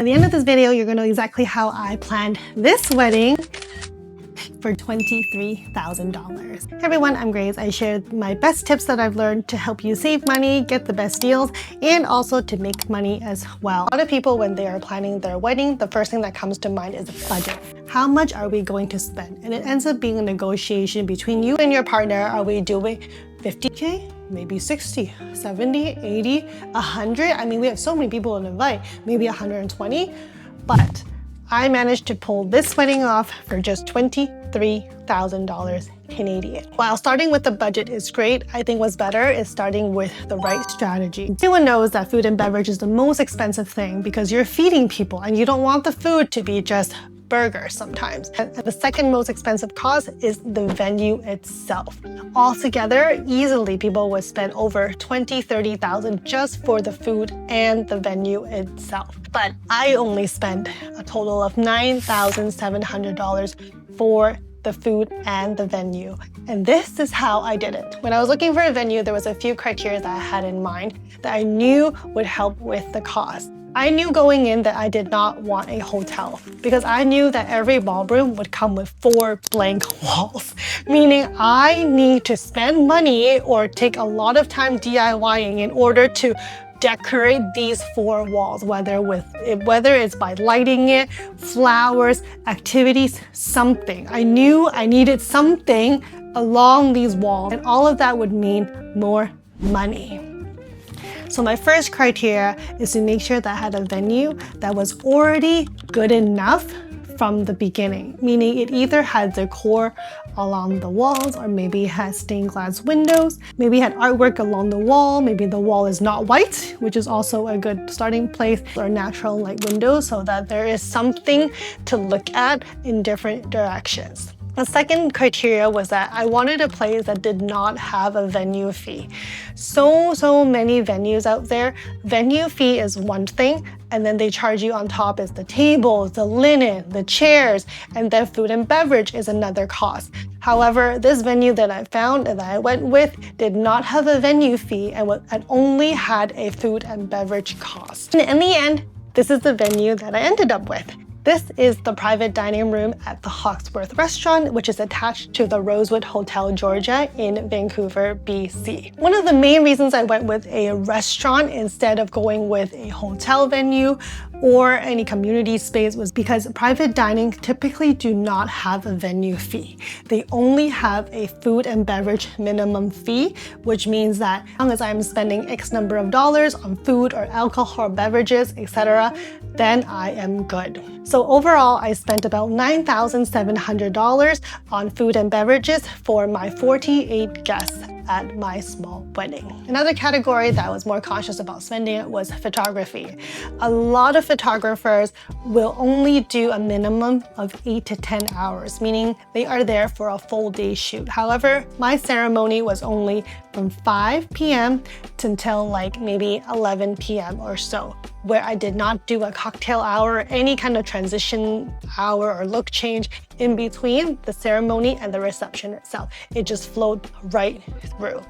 At the end of this video, you're gonna know exactly how I planned this wedding for $23,000. Hey everyone, I'm Grace. I shared my best tips that I've learned to help you save money, get the best deals, and also to make money as well. A lot of people, when they are planning their wedding, the first thing that comes to mind is budget. How much are we going to spend? And it ends up being a negotiation between you and your partner. Are we doing 50K? Maybe 60, 70, 80, 100. I mean, we have so many people to invite, maybe 120, but I managed to pull this wedding off for just $23,000 Canadian. While starting with the budget is great, I think what's better is starting with the right strategy. Everyone knows that food and beverage is the most expensive thing because you're feeding people and you don't want the food to be just burgers sometimes. And the second most expensive cost is the venue itself. Altogether, easily people would spend over $20,000, $30,000 just for the food and the venue itself. But I only spent a total of $9,700 for the food and the venue. And this is how I did it. When I was looking for a venue, there was a few criteria that I had in mind that I knew would help with the cost. I knew going in that I did not want a hotel because I knew that every ballroom would come with 4 blank walls, meaning I need to spend money or take a lot of time DIYing in order to decorate these 4 walls, whether it's by lighting it, flowers, activities, something. I knew I needed something along these walls, and all of that would mean more money. So my first criteria is to make sure that I had a venue that was already good enough from the beginning, meaning it either had decor along the walls or maybe it had stained glass windows, maybe it had artwork along the wall, maybe the wall is not white, which is also a good starting place, or natural light windows so that there is something to look at in different directions. The second criteria was that I wanted a place that did not have a venue fee. So many venues out there, venue fee is one thing, and then they charge you on top is the tables, the linen, the chairs, and then food and beverage is another cost. However, this venue that I found and that I went with did not have a venue fee and only had a food and beverage cost. And in the end, this is the venue that I ended up with. This is the private dining room at the Hawksworth restaurant, which is attached to the Rosewood Hotel Georgia in Vancouver, BC. One of the main reasons I went with a restaurant instead of going with a hotel venue or any community space was because private dining typically do not have a venue fee. They only have a food and beverage minimum fee, which means that as long as I'm spending X number of dollars on food or alcohol or beverages, etc., then I am good. So overall, I spent about $9,700 on food and beverages for my 48 guests at my small wedding. Another category that I was more conscious about spending was photography. A lot of photographers will only do a minimum of 8 to 10 hours, meaning they are there for a full day shoot. However, my ceremony was only from 5 p.m. until like maybe 11 p.m. or so, where I did not do a cocktail hour, any kind of transition hour or look change in between the ceremony and the reception itself. It just flowed right through.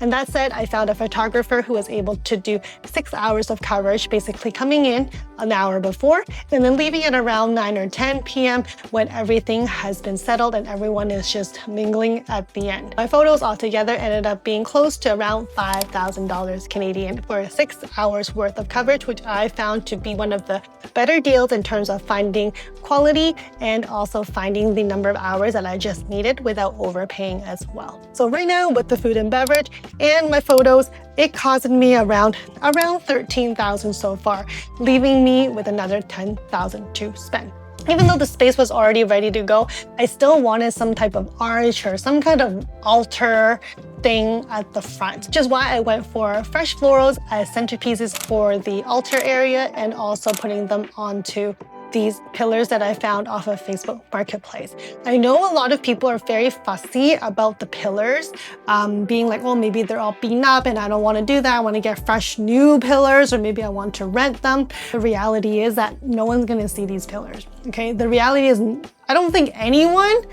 And that said, I found a photographer who was able to do 6 hours of coverage, basically coming in an hour before and then leaving at around 9 or 10 p.m. when everything has been settled and everyone is just mingling at the end. My photos altogether ended up being close to around $5,000 Canadian for 6 hours worth of coverage, which I found to be one of the better deals in terms of finding quality and also finding the number of hours that I just needed without overpaying as well. So right now with the food and beverage and my photos, it costed me around $13,000 so far, leaving me with another $10,000 to spend. Even though the space was already ready to go, I still wanted some type of arch or some kind of altar thing at the front, which is why I went for fresh florals as centerpieces for the altar area and also putting them onto these pillars that I found off of Facebook Marketplace. I know a lot of people are very fussy about the pillars, being like, well, maybe they're all beaten up and I don't want to do that. I want to get fresh new pillars, or maybe I want to rent them. The reality is that no one's going to see these pillars, okay? The reality is I don't think anyone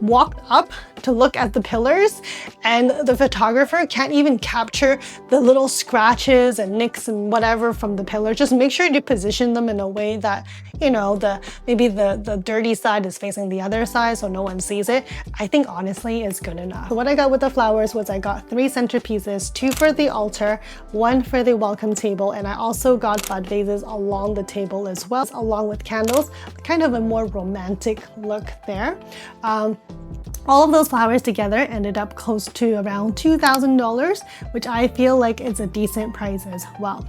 walked up to look at the pillars, and the photographer can't even capture the little scratches and nicks and whatever from the pillar. Just make sure you position them in a way that, you know, maybe the dirty side is facing the other side so no one sees it. I think honestly is good enough. So what I got with the flowers was I got 3 centerpieces, 2 for the altar, 1 for the welcome table, and I also got bud vases along the table as well, along with candles, kind of a more romantic look there. All of those flowers together ended up close to around $2,000, which I feel like is a decent price as well.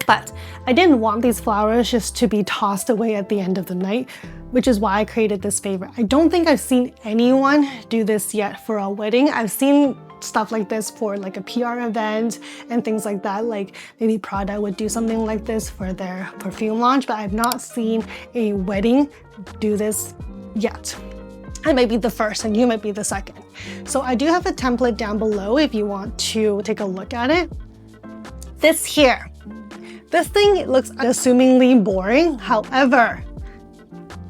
But I didn't want these flowers just to be tossed away at the end of the night, which is why I created this favor. I don't think I've seen anyone do this yet for a wedding. I've seen stuff like this for like a PR event and things like that. Like maybe Prada would do something like this for their perfume launch, but I've not seen a wedding do this yet. I might be the first and you might be the second. So I do have a template down below if you want to take a look at it. This here. This thing looks unassumingly boring. However,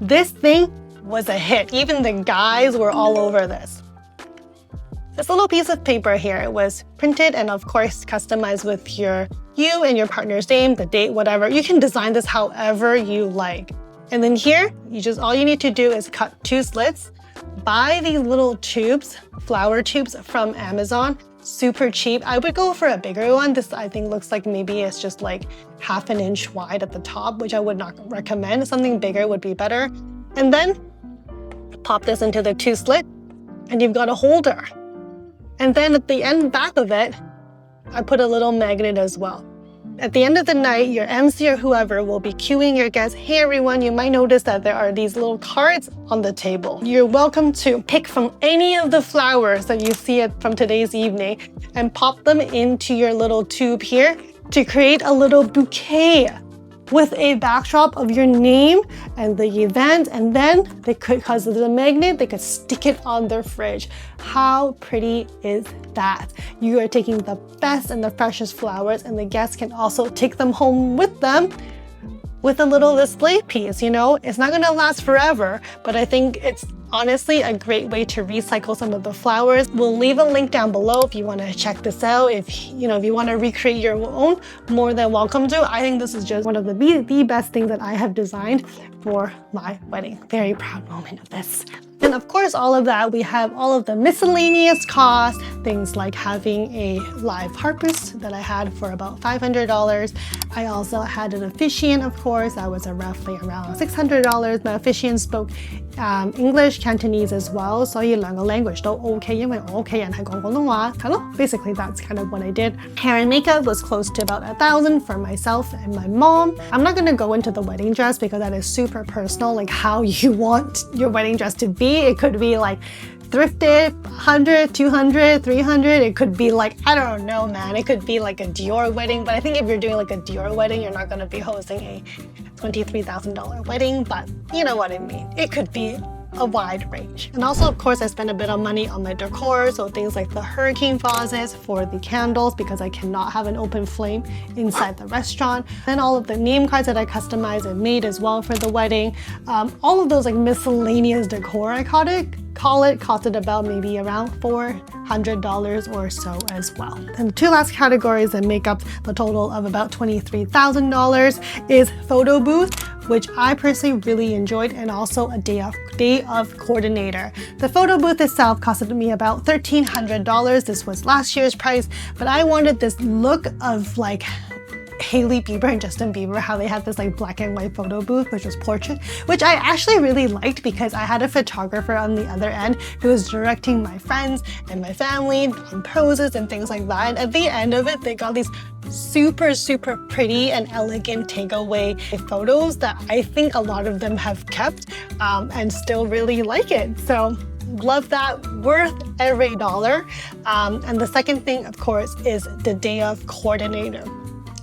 this thing was a hit. Even the guys were all over this. This little piece of paper here, it was printed and of course customized with you and your partner's name, the date, whatever. You can design this however you like. And then here, all you need to do is cut 2 slits, buy these little tubes, flower tubes from Amazon. Super cheap. I would go for a bigger one. This I think looks like maybe it's just like 1/2 inch wide at the top, which I would not recommend. Something bigger would be better. And then pop this into the 2 slit and you've got a holder. And then at the end back of it, I put a little magnet as well. At the end of the night, your MC or whoever will be cueing your guests. Hey everyone, you might notice that there are these little cards on the table. You're welcome to pick from any of the flowers that you see from today's evening and pop them into your little tube here to create a little bouquet with a backdrop of your name and the event, and then they could, because of the magnet, they could stick it on their fridge. How pretty is that? You are taking the best and the freshest flowers, and the guests can also take them home with them with a little display piece. You know, it's not gonna last forever, but I think it's honestly a great way to recycle some of the flowers. We'll leave a link down below if you want to check this out. If you want to recreate your own, more than welcome to. I think this is just one of the best things that I have designed for my wedding. Very proud moment of this. And of course, all of that, we have all of the miscellaneous costs, things like having a live harpist that I had for about $500. I also had an officiant, of course, that was roughly around $600. My officiant spoke English, Cantonese as well, 所以2個 language 都 OK， 因為我屋企人係講廣東話，係咯。Basically, that's kind of what I did. Hair and makeup was close to about $1,000 for myself and my mom. I'm not gonna go into the wedding dress because that is super personal, like how you want your wedding dress to be. It could be like thrifted, 100, 200, 300. It could be like, I don't know, man. It could be like a Dior wedding, but I think if you're doing like a Dior wedding, you're not gonna be hosting a $23,000 wedding, but you know what I mean. It could be a wide range. And also, of course, I spent a bit of money on my decor, so things like the hurricane vases for the candles because I cannot have an open flame inside the restaurant. Then all of the name cards that I customized and made as well for the wedding. All of those like miscellaneous decor, I costed about maybe around $400 or so as well. And the 2 last categories that make up the total of about $23,000 is Photobooth, which I personally really enjoyed, and also a day of coordinator. The Photobooth itself costed me about $1,300. This was last year's price, but I wanted this look of like Hailey Bieber and Justin Bieber, how they had this like black and white photo booth, which was portrait, which I actually really liked because I had a photographer on the other end who was directing my friends and my family on poses and things like that. And at the end of it, they got these super, super pretty and elegant takeaway photos that I think a lot of them have kept and still really like it. So love that, worth every dollar. And the second thing, of course, is the day of coordinator,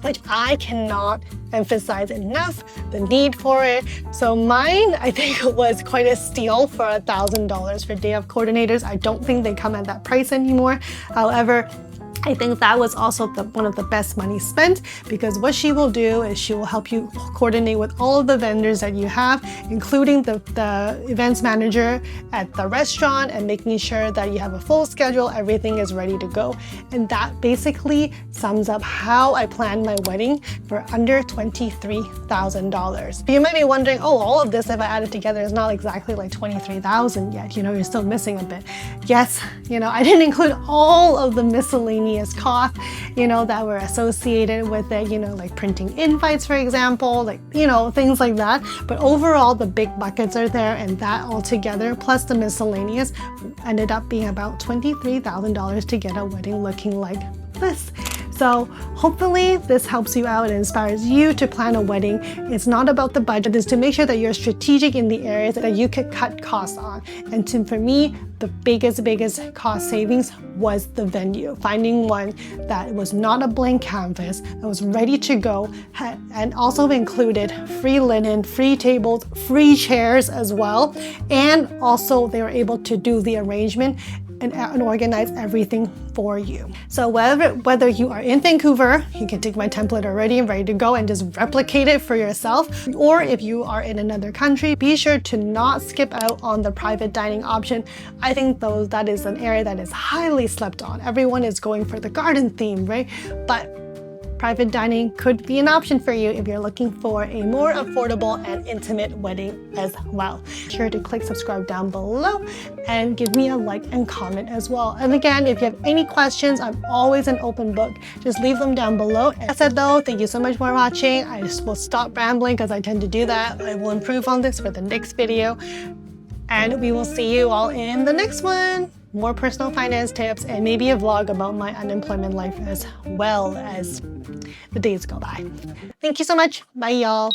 which I cannot emphasize enough, the need for it. So mine, I think, was quite a steal for $1,000 for day of coordinators. I don't think they come at that price anymore. However, I think that was also one of the best money spent, because what she will do is she will help you coordinate with all of the vendors that you have, including the events manager at the restaurant, and making sure that you have a full schedule, everything is ready to go. And that basically sums up how I planned my wedding for under $23,000. You might be wondering, oh, all of this, if I add it together, is not exactly like $23,000 yet. You know, you're still missing a bit. Yes, you know, I didn't include all of the miscellaneous costs, you know, that were associated with it, you know, like printing invites, for example, like, you know, things like that. But overall, the big buckets are there, and that all together, plus the miscellaneous, ended up being about $23,000 to get a wedding looking like this. So hopefully this helps you out and inspires you to plan a wedding. It's not about the budget, it's to make sure that you're strategic in the areas that you could cut costs on. And for me, the biggest cost savings was the venue. Finding one that was not a blank canvas, that was ready to go, and also included free linen, free tables, free chairs as well. And also they were able to do the arrangement and organize everything for you. So whether you are in Vancouver, you can take my template already and ready to go and just replicate it for yourself. Or if you are in another country, be sure to not skip out on the private dining option. I think though that is an area that is highly slept on. Everyone is going for the garden theme, right? But private dining could be an option for you if you're looking for a more affordable and intimate wedding as well. Be sure to click subscribe down below and give me a like and comment as well. And again, if you have any questions, I'm always an open book. Just leave them down below. As I said though, thank you so much for watching. I just will stop rambling because I tend to do that. I will improve on this for the next video. And we will see you all in the next one. More personal finance tips and maybe a vlog about my unemployment life as well as the days go by. Thank you so much. Bye, y'all.